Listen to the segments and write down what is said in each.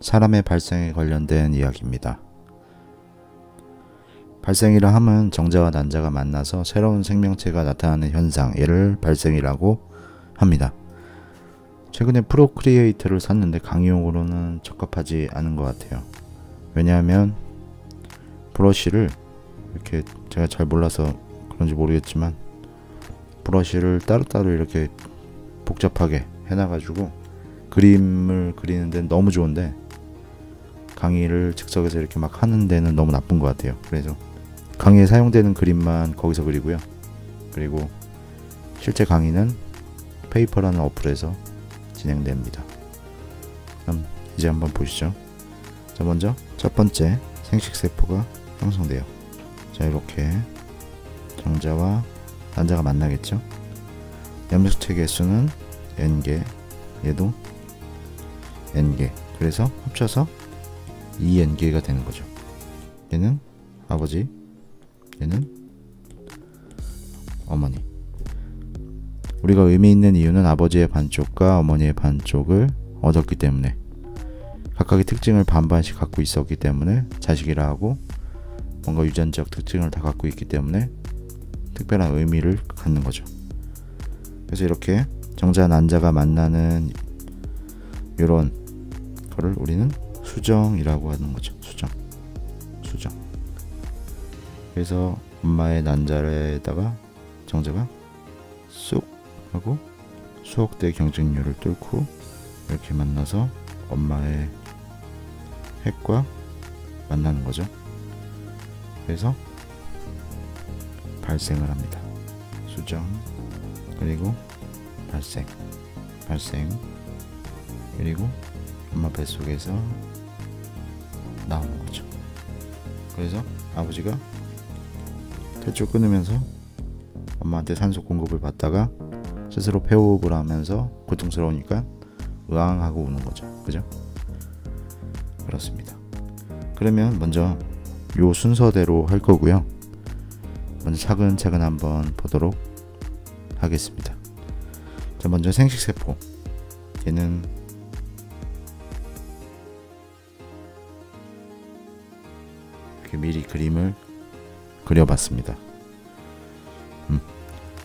사람의 발생에 관련된 이야기입니다. 발생이라 함은 정자와 난자가 만나서 새로운 생명체가 나타나는 현상, 얘를 발생이라고 합니다. 최근에 프로크리에이터를 샀는데 강의용으로는 적합하지 않은 것 같아요. 왜냐하면 브러쉬를 이렇게, 제가 잘 몰라서 그런지 모르겠지만 브러쉬를 따로따로 이렇게 복잡하게 해놔가지고 그림을 그리는 데는 너무 좋은데 강의를 즉석에서 이렇게 막 하는 데는 너무 나쁜 것 같아요. 그래서 강의에 사용되는 그림만 거기서 그리고요. 그리고 실제 강의는 페이퍼라는 어플에서 진행됩니다. 그럼 이제 한번 보시죠. 자, 먼저 첫 번째 생식세포가 형성돼요. 자, 이렇게 정자와 난자가 만나겠죠. 염색체 개수는 n개, 얘도 n개. 그래서 합쳐서 2n개가 되는 거죠. 얘는 아버지, 얘는 어머니. 우리가 의미 있는 이유는 아버지의 반쪽과 어머니의 반쪽을 얻었기 때문에, 각각의 특징을 반반씩 갖고 있었기 때문에 자식이라 하고 뭔가 유전적 특징을 다 갖고 있기 때문에 특별한 의미를 갖는 거죠. 그래서 이렇게 정자 난자가 만나는 이런 거를 우리는 수정이라고 하는 거죠. 수정. 그래서 엄마의 난자에다가 정자가 쑥 하고 수억대 경쟁률을 뚫고 이렇게 만나서 엄마의 핵과 만나는 거죠. 그래서 발생을 합니다. 수정, 그리고 발생, 그리고 엄마 뱃속에서 나오는 거죠. 그래서 아버지가 탯줄 끊으면서 엄마한테 산소 공급을 받다가 스스로 폐호흡을 하면서 고통스러우니까 으앙 하고 우는 거죠. 그죠? 그렇습니다. 그러면 먼저 요 순서대로 할 거고요. 먼저 차근차근 한번 보도록 하겠습니다. 자, 먼저 생식세포. 얘는 이렇게 미리 그림을 그려봤습니다.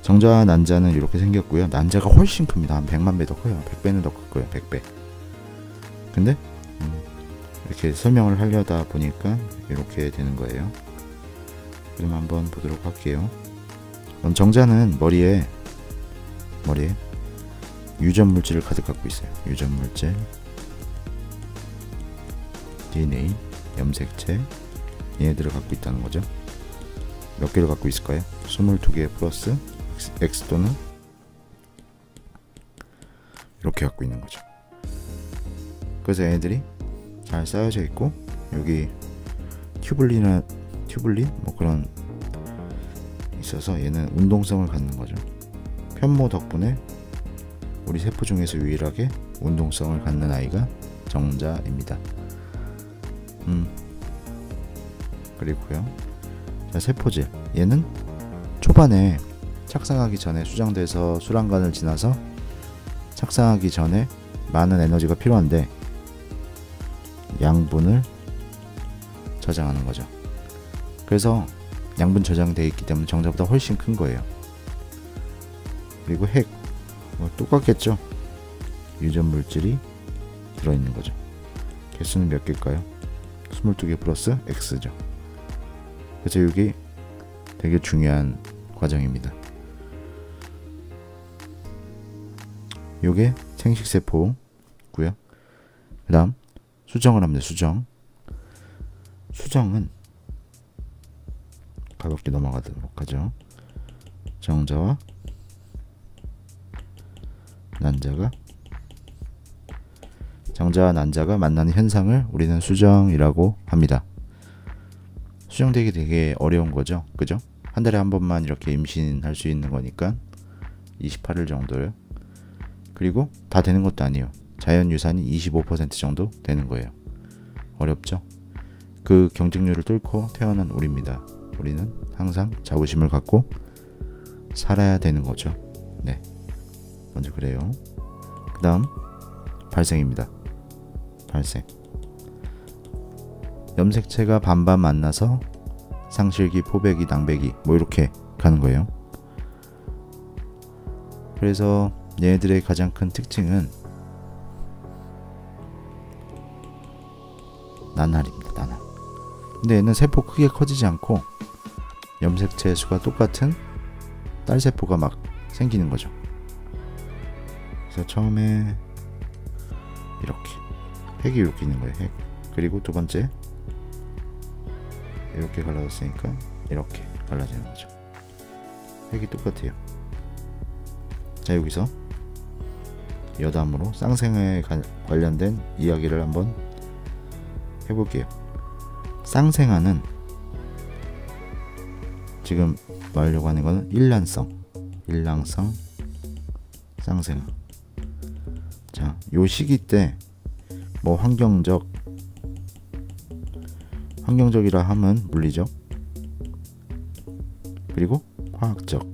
정자와 난자는 이렇게 생겼고요. 난자가 훨씬 큽니다. 한 100만 배 더 커요. 100배는 더 클 거예요. 100배. 근데 이렇게 설명을 하려다 보니까 이렇게 되는 거예요. 그럼 한번 보도록 할게요. 정자는 머리에 유전 물질을 가득 갖고 있어요. 유전 물질, DNA, 염색체, 얘네들을 갖고 있다는 거죠. 몇 개를 갖고 있을까요? 22개 플러스 X 또는 이렇게 갖고 있는 거죠. 그래서 얘네들이 잘 쌓여져 있고, 여기 튜블린 뭐 그런 있어서 얘는 운동성을 갖는 거죠. 편모 덕분에 우리 세포 중에서 유일하게 운동성을 갖는 아이가 정자입니다. 그리고요, 자, 세포질. 얘는 초반에 착상하기 전에 수정돼서 수란관을 지나서 착상하기 전에 많은 에너지가 필요한데 양분을 저장하는 거죠. 그래서 양분 저장되어 있기 때문에 정자보다 훨씬 큰 거예요. 그리고 핵, 똑같겠죠. 유전 물질이 들어있는 거죠. 개수는 몇 개일까요? 22개 플러스 X죠. 그래서 여기 되게 중요한 과정입니다. 요게 생식세포고요. 그 다음 수정을 합니다. 수정은 가볍게 넘어가도록 하죠. 정자와 난자가 만나는 현상을 우리는 수정이라고 합니다. 수정되기 되게 어려운 거죠. 그죠? 한 달에 한 번만 이렇게 임신할 수 있는 거니까 28일 정도요. 그리고 다 되는 것도 아니에요. 자연 유산이 25% 정도 되는 거예요. 어렵죠? 그 경쟁률을 뚫고 태어난 우리입니다. 우리는 항상 자부심을 갖고 살아야 되는 거죠. 네, 먼저 그래요. 그 다음 발생입니다. 발생. 염색체가 반반 만나서 상실기, 포배기, 낭배기 뭐 이렇게 가는 거예요. 그래서 얘네들의 가장 큰 특징은 나날입니다. 나날. 근데 얘는 세포 크게 커지지 않고 염색체 수가 똑같은 딸세포가 막 생기는 거죠. 그래서 처음에 이렇게 핵이 이렇게 있는 거예요. 핵. 그리고 두 번째 이렇게 갈라졌으니까 이렇게 갈라지는 거죠. 핵이 똑같아요. 자, 여기서 여담으로 쌍생아에 관련된 이야기를 한번 해볼게요. 쌍생아는 지금 말하려고 하는 거는 일란성 쌍생아. 자, 요 시기 때 뭐 환경적이라 하면 물리적 그리고 화학적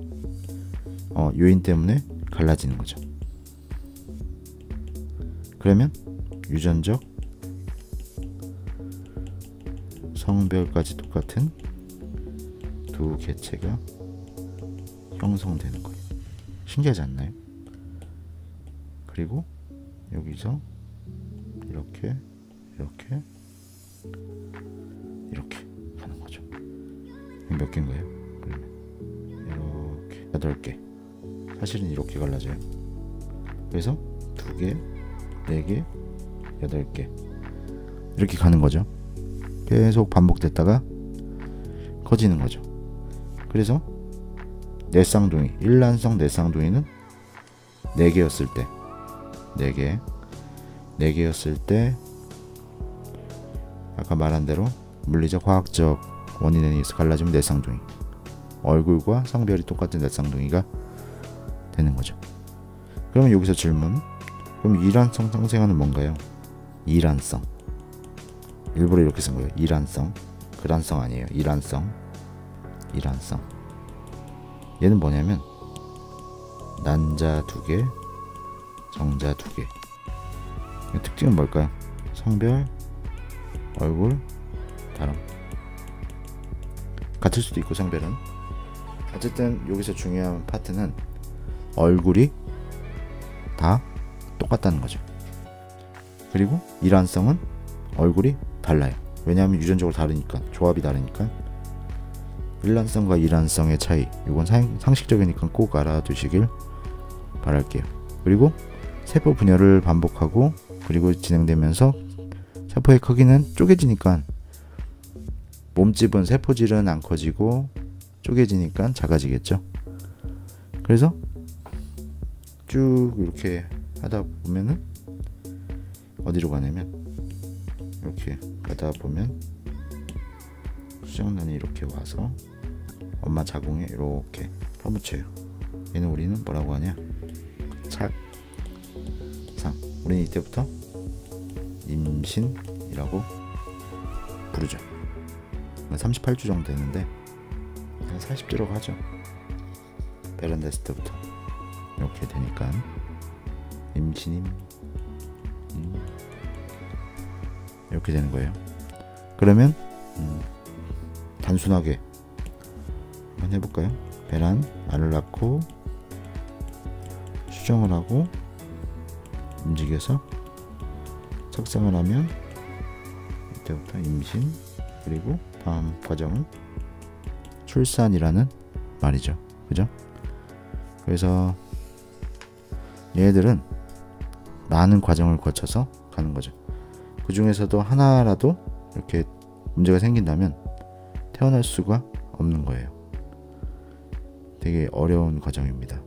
요인 때문에 갈라지는 거죠. 그러면 유전적, 성별까지 똑같은 두 개체가 형성되는 거예요. 신기하지 않나요? 그리고 여기서 이렇게 가는 거죠. 몇 개인가요? 이렇게 8개. 사실은 이렇게 갈라져요. 그래서 2개, 4개, 8개 이렇게 가는 거죠. 계속 반복됐다가 커지는 거죠. 그래서 넷쌍둥이, 일란성 넷쌍둥이는 4개였을 때 4개였을 때 아까 말한 대로 물리적, 화학적 원인에 의해서 갈라지면 넷쌍둥이, 얼굴과 성별이 똑같은 넷쌍둥이가 되는 거죠. 그러면 여기서 질문, 그럼 이란성 쌍생아는 뭔가요? 이란성, 일부러 이렇게 쓴 거예요. 이란성, 그란성 아니에요. 이란성. 얘는 뭐냐면 난자 2개, 정자 2개. 특징은 뭘까요? 성별, 얼굴, 다름. 같을 수도 있고 성별은. 어쨌든 여기서 중요한 파트는 얼굴이 다 똑같다는 거죠. 그리고 일란성은 얼굴이 달라요. 왜냐하면 유전적으로 다르니까, 조합이 다르니까. 일란성과 이란성의 차이, 이건 상식적이니까 꼭 알아두시길 바랄게요. 그리고 세포 분열을 반복하고 그리고 진행되면서 세포의 크기는 쪼개지니까 몸집은, 세포질은 안 커지고 쪼개지니까 작아지겠죠. 그래서 쭉 이렇게 하다 보면은 어디로 가냐면 이렇게 가다 보면 수정란이 이렇게 와서 엄마 자궁에 이렇게 퍼묻혀요. 얘는 우리는 뭐라고 하냐? 착상. 우리는 이때부터 임신이라고 부르죠. 38주 정도 되는데 40주라고 하죠. 베란다스 때부터 이렇게 되니까 임신임 이렇게 되는 거예요. 그러면 단순하게 한번 해볼까요? 배란 알을 낳고 수정을 하고 움직여서 착상을 하면 이때부터 임신, 그리고 다음 과정은 출산이라는 말이죠. 그죠? 그래서 얘들은 많은 과정을 거쳐서 가는 거죠. 그 중에서도 하나라도 이렇게 문제가 생긴다면 태어날 수가 없는 거예요. 되게 어려운 과정입니다.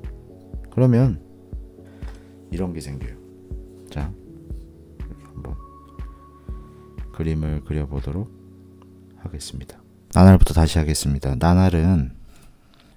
그러면 이런 게 생겨요. 자, 이렇게 한번 그림을 그려보도록 하겠습니다. 나날부터 다시 하겠습니다. 나날은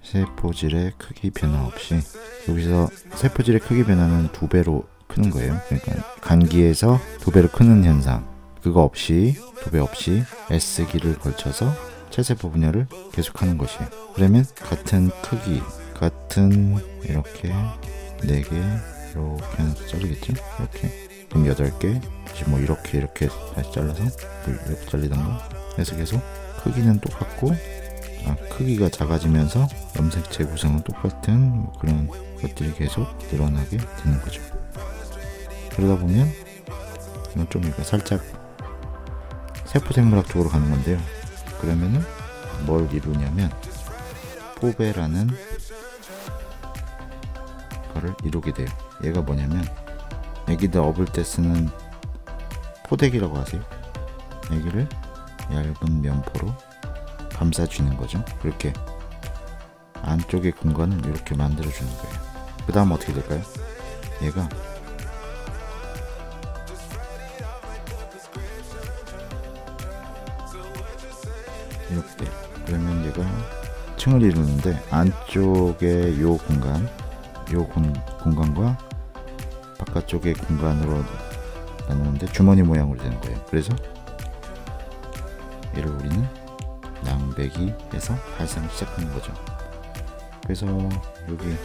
세포질의 크기 변화 없이, 여기서 세포질의 크기 변화는 2배로 크는 거예요. 그러니까 간기에서 2배로 크는 현상, 그거 없이, 2배 없이 S기를 걸쳐서 체세포 분열을 계속하는 것이에요. 그러면 같은 크기, 같은 이렇게 4개 이렇게 하면서 자르겠죠? 이렇게 그럼 8개, 다시 뭐 이렇게 다시 잘라서 이렇게 잘리던가 해서 계속 크기는 똑같고 크기가 작아지면서 염색체 구성은 똑같은 뭐 그런 것들이 계속 늘어나게 되는 거죠. 그러다 보면 이건 좀 이거 살짝 세포생물학 쪽으로 가는 건데요. 그러면은 뭘 이루냐면 포베라는 거를 이루게 돼요. 얘가 뭐냐면 애기들 업을 때 쓰는 포대기라고 하세요. 애기를 얇은 면포로 감싸주는 거죠. 그렇게 안쪽의 공간을 이렇게 만들어주는 거예요. 그 다음 어떻게 될까요? 얘가 이렇게 돼요. 그러면 얘가 층을 이루는데 안쪽의 요 공간, 공간과 바깥쪽의 공간으로 나누는데 주머니 모양으로 되는 거예요. 그래서 얘를 우리는 낭배기 해서 발상을 시작하는 거죠. 그래서 여기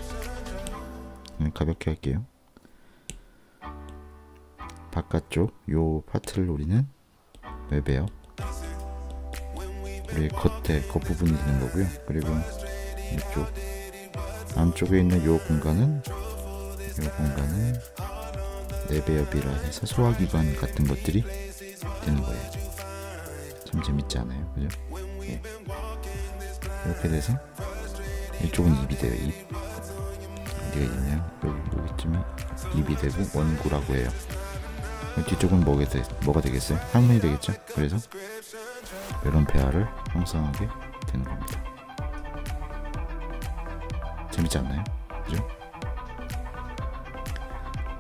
가볍게 할게요. 바깥쪽 요 파트를 우리는 외배역, 우리 겉부분이 되는 거고요. 그리고 이쪽 안쪽에 있는 요 공간은 내배엽이라 해서 소화기관 같은 것들이 되는 거예요. 참 재밌지 않아요? 그죠? 예. 이렇게 돼서 이쪽은 입이 돼요. 입. 어디가 있냐? 여기쯤에 입이 되고 원구라고 해요. 뒤쪽은 뭐가 되겠어요? 항문이 되겠죠? 그래서 이런 배아를 형성하게 되는 겁니다. 재밌지 않나요? 그죠?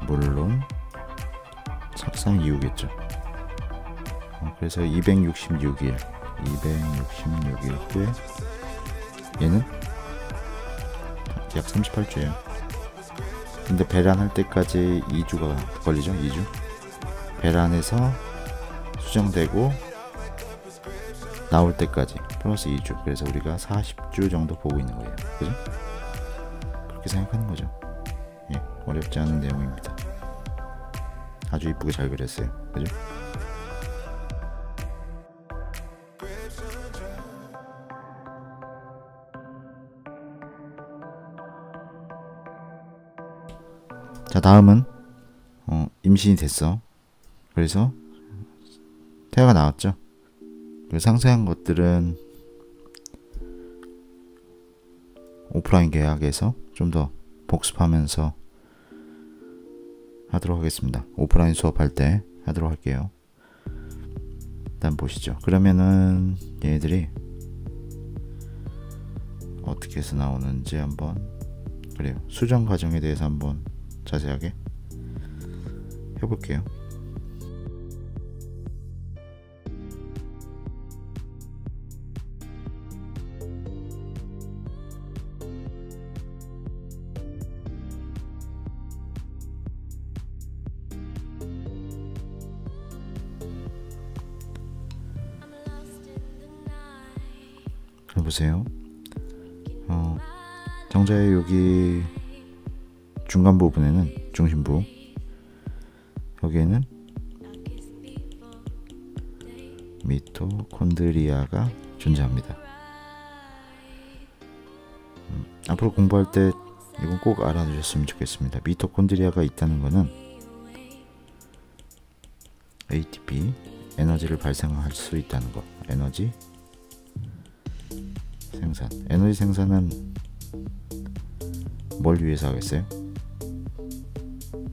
물론 착상 이후겠죠. 그래서 266일 후에 얘는 약 38주예요. 근데 배란할 때까지 2주가 걸리죠. 2주. 배란해서 수정되고 나올 때까지 플러스 2주. 그래서 우리가 40주 정도 보고 있는 거예요. 그죠? 그렇게 생각하는 거죠. 예, 어렵지 않은 내용입니다. 아주 이쁘게 잘 그렸어요. 그죠? 자, 다음은 임신이 됐어. 그래서 태아가 나왔죠. 그 상세한 것들은 오프라인 계약에서 좀 더 복습하면서 하도록 하겠습니다. 오프라인 수업할 때 하도록 할게요. 일단 보시죠. 그러면은 얘네들이 어떻게 해서 나오는지 한번, 그래요, 수정 과정에 대해서 한번 자세하게 해볼게요. 보세요. 정자의 여기 중간 부분에는 중심부, 여기에는 미토콘드리아가 존재합니다. 앞으로 공부할 때 이건 꼭 알아두셨으면 좋겠습니다. 미토콘드리아가 있다는 것은 ATP, 에너지를 발생할 수 있다는 것. 에너지 생산은 뭘 위해서 하겠어요?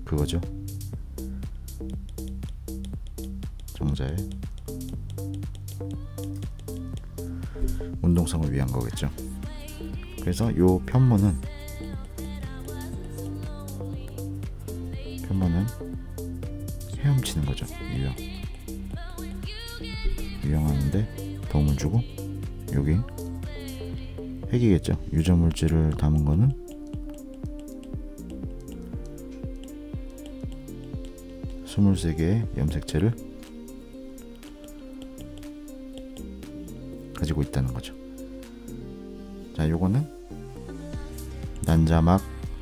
그거죠. 정자의 운동성을 위한 거겠죠. 그래서 요 편모는 헤엄치는 거죠. 유형하는데 도움을 주고, 여기 핵이겠죠. 유전물질을 담은 거는 스물세 개의 염색체를 가지고 있다는 거죠. 자, 요거는 난자막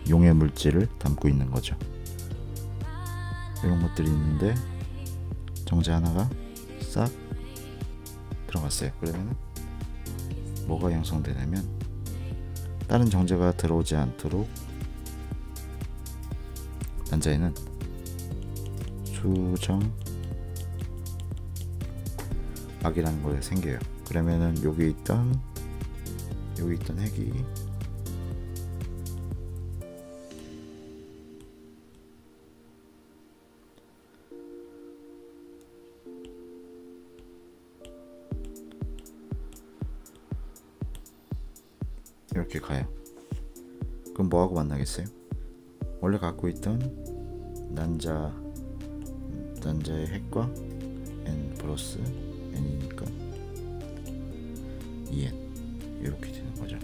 용해 물질을 담고 있는 거죠. 이런 것들이 있는데 정제 하나가 싹 들어갔어요. 그러면 뭐가 형성되냐면 다른 정제가 들어오지 않도록 단자에는 수정막이라는 거 생겨요. 그러면은 여기 있던 핵이 이렇게 가요. 그럼 뭐하고 만나겠어요? 원래 갖고 있던 난자의 핵과 n 플러스 n이니까 2n 이렇게 되는 거죠.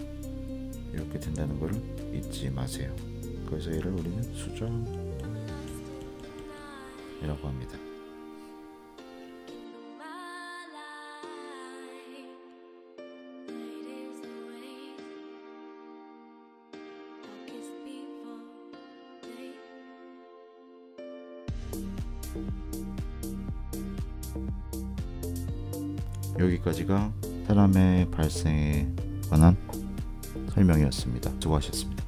이렇게 된다는 거를 잊지 마세요. 그래서 얘를 우리는 수정이라고 합니다. 여기까지가 사람의 발생에 관한 설명이었습니다. 수고하셨습니다.